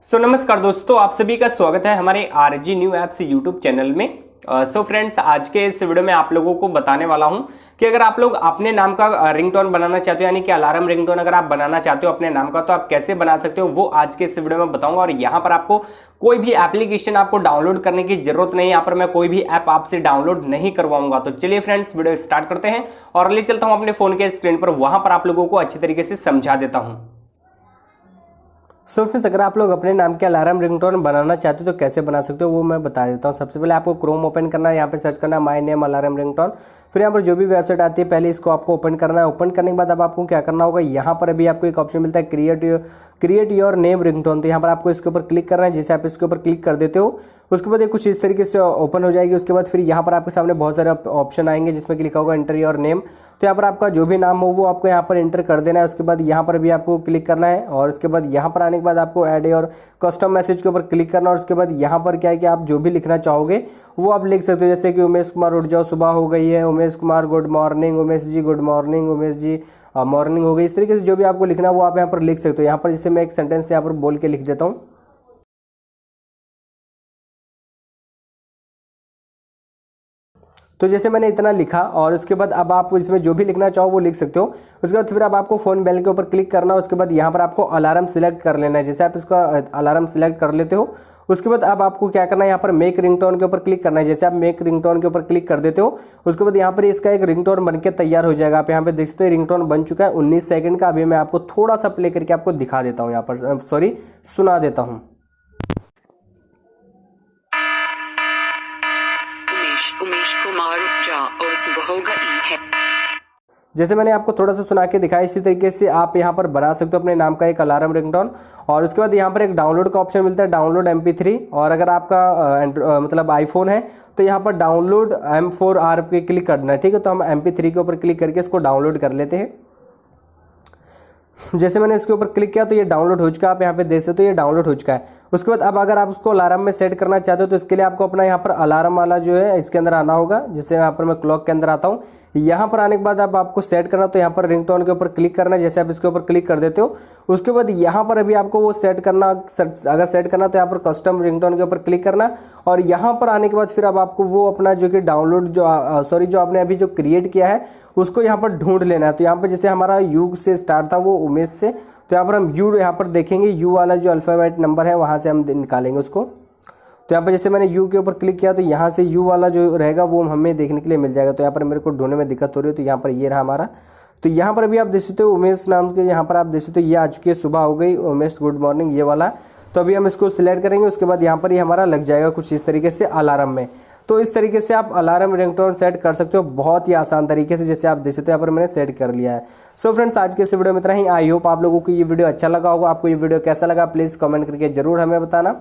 नमस्कार दोस्तों, आप सभी का स्वागत है हमारे RG new apps YouTube channel में। फ्रेंड्स, आज के इस वीडियो में आप लोगों को बताने वाला हूं कि अगर आप लोग अपने नाम का रिंगटोन बनाना चाहते हो, यानी कि अलार्म रिंगटोन अगर आप बनाना चाहते हो अपने नाम का, तो आप कैसे बना सकते हो वो आज के इस वीडियो में बताऊंगा। और यहाँ पर आपको कोई भी एप्लीकेशन आपको डाउनलोड करने की जरूरत नहीं है। यहाँ पर मैं कोई भी ऐप आपसे डाउनलोड नहीं करवाऊंगा। तो चलिए फ्रेंड्स, वीडियो स्टार्ट करते हैं और ले चलता हूँ अपने फोन के स्क्रीन पर। वहां पर आप लोगों को अच्छी तरीके से समझा देता हूँ। फ्रेंड्स, अगर आप लोग अपने नाम के अलार्म रिंगटोन बनाना चाहते हो तो कैसे बना सकते हो वो मैं बता देता हूँ। सबसे पहले आपको क्रोम ओपन करना है, यहाँ पे सर्च करना है माई नेम अलार्म रिंगटोन। फिर यहाँ पर जो भी वेबसाइट आती है पहले इसको आपको ओपन करना है। ओपन करने के बाद अब आपको क्या करना होगा, यहाँ पर अभी आपको एक ऑप्शन मिलता है क्रिएट योर नेम रिंगटोन। तो यहाँ पर आपको इसके ऊपर क्लिक करना है। जैसे आप इसके ऊपर क्लिक कर देते हो उसके बाद कुछ इस तरीके से ओपन हो जाएगी। उसके बाद फिर यहाँ पर आपके सामने बहुत सारे ऑप्शन आएंगे जिसमें कि लिखा होगा एंटर योर नेम। तो यहाँ पर आपका जो भी नाम हो वो आपको यहाँ पर एंटर कर देना है। उसके बाद यहाँ पर भी आपको क्लिक करना है और उसके बाद यहाँ पर आने के बाद आपको ऐड और कस्टम मैसेज के ऊपर क्लिक करना। और उसके बाद यहाँ पर क्या है कि आप जो भी लिखना चाहोगे वो आप लिख सकते हो। जैसे कि उमेश कुमार उठ जाओ, सुबह हो गई है, Umesh Kumar good morning, Umesh ji good morning, Umesh ji morning हो गई। इस तरीके से जो भी आपको लिखना है वो आप यहाँ पर लिख सकते हो। यहाँ पर जैसे मैं एक सेंटेंस यहाँ पर बोल के लिख देता हूँ। तो जैसे मैंने इतना लिखा और उसके बाद अब आप इसमें जो भी लिखना चाहो वो लिख सकते हो। उसके बाद फिर अब आपको फ़ोन बेल के ऊपर क्लिक करना है। उसके बाद यहाँ पर आपको अलार्म सिलेक्ट कर लेना है। जैसे आप इसका अलार्म सिलेक्ट कर लेते हो उसके बाद अब आपको क्या करना है, यहाँ पर मेक रिंगटोन के ऊपर क्लिक करना है। जैसे आप मेक रिंगटोन के ऊपर क्लिक कर देते हो उसके बाद यहाँ पर इसका एक रिंगटोन बनके तैयार हो जाएगा। आप यहाँ पे देख सकते हो रिंगटोन बन चुका है 19 सेकंड का। अभी मैं आपको थोड़ा सा प्ले करके आपको दिखा देता हूँ, यहाँ पर सॉरी सुना देता हूँ। उमेश कुमार और सुबह हो गई है। जैसे मैंने आपको थोड़ा सा सुना के दिखाया, इसी तरीके से आप यहाँ पर बना सकते हो अपने नाम का एक अलार्म रिंगटोन। और उसके बाद यहाँ पर एक डाउनलोड का ऑप्शन मिलता है, डाउनलोड MP3। और अगर आपका मतलब आईफोन है तो यहाँ पर डाउनलोड M4R पे क्लिक करना है। ठीक है, तो हम MP3 के ऊपर क्लिक करके इसको डाउनलोड कर लेते हैं। जैसे मैंने इसके ऊपर क्लिक किया तो ये डाउनलोड हो चुका है। आप यहाँ पे देख सकते हो ये डाउनलोड हो चुका है। उसके बाद अब अगर आप उसको अलार्म में सेट करना चाहते हो तो इसके लिए आपको अपना यहाँ पर अलार्म वाला जो है इसके अंदर आना होगा। जैसे यहाँ पर मैं क्लॉक के अंदर आता हूँ, यहाँ पर आने के बाद अब आपको सेट करना, तो यहाँ पर रिंगटोन के ऊपर क्लिक करना है। जैसे आप इसके ऊपर क्लिक कर देते हो उसके बाद यहाँ पर अभी आपको वो सेट करना, अगर सेट करना तो यहाँ पर कस्टम रिंगटोन के ऊपर क्लिक करना। और यहाँ पर आने के बाद फिर अब आपको वो अपना जो कि डाउनलोड जो आपने अभी जो क्रिएट किया है उसको यहाँ पर ढूंढ लेना है। तो यहाँ पर जैसे हमारा यू से स्टार्ट था वो उमेश से, तो यहाँ पर हम यू यहाँ पर देखेंगे, यू वाला जो अल्फ़ाबेट नंबर है वहाँ से हम निकालेंगे उसको। तो यहाँ पर जैसे मैंने यू के ऊपर क्लिक किया तो यहाँ से यू वाला जो रहेगा वो हमें देखने के लिए मिल जाएगा। तो यहाँ पर मेरे को ढूंढने में दिक्कत हो रही है, तो यहाँ पर ये रहा हमारा। तो यहाँ पर अभी आप देख सकते हो उमेश नाम के, यहाँ पर आप देख सकते हो ये आ चुकी है, सुबह हो गई, उमेश गुड मॉर्निंग, ये वाला। तो अभी हम इसको सिलेक्ट करेंगे। उसके बाद यहाँ पर ही हमारा लग जाएगा कुछ इस तरीके से अलार्म में। तो इस तरीके से आप अलार्म रिंगटोन सेट कर सकते हो बहुत ही आसान तरीके से, जैसे आप देख सकते हो यहाँ पर मैंने सेट कर लिया है। सो फ्रेंड्स, आज के इस वीडियो में इतना ही। आई होप आप लोगों को ये वीडियो अच्छा लगा होगा। आपको ये वीडियो कैसा लगा प्लीज़ कमेंट करके जरूर हमें बताना।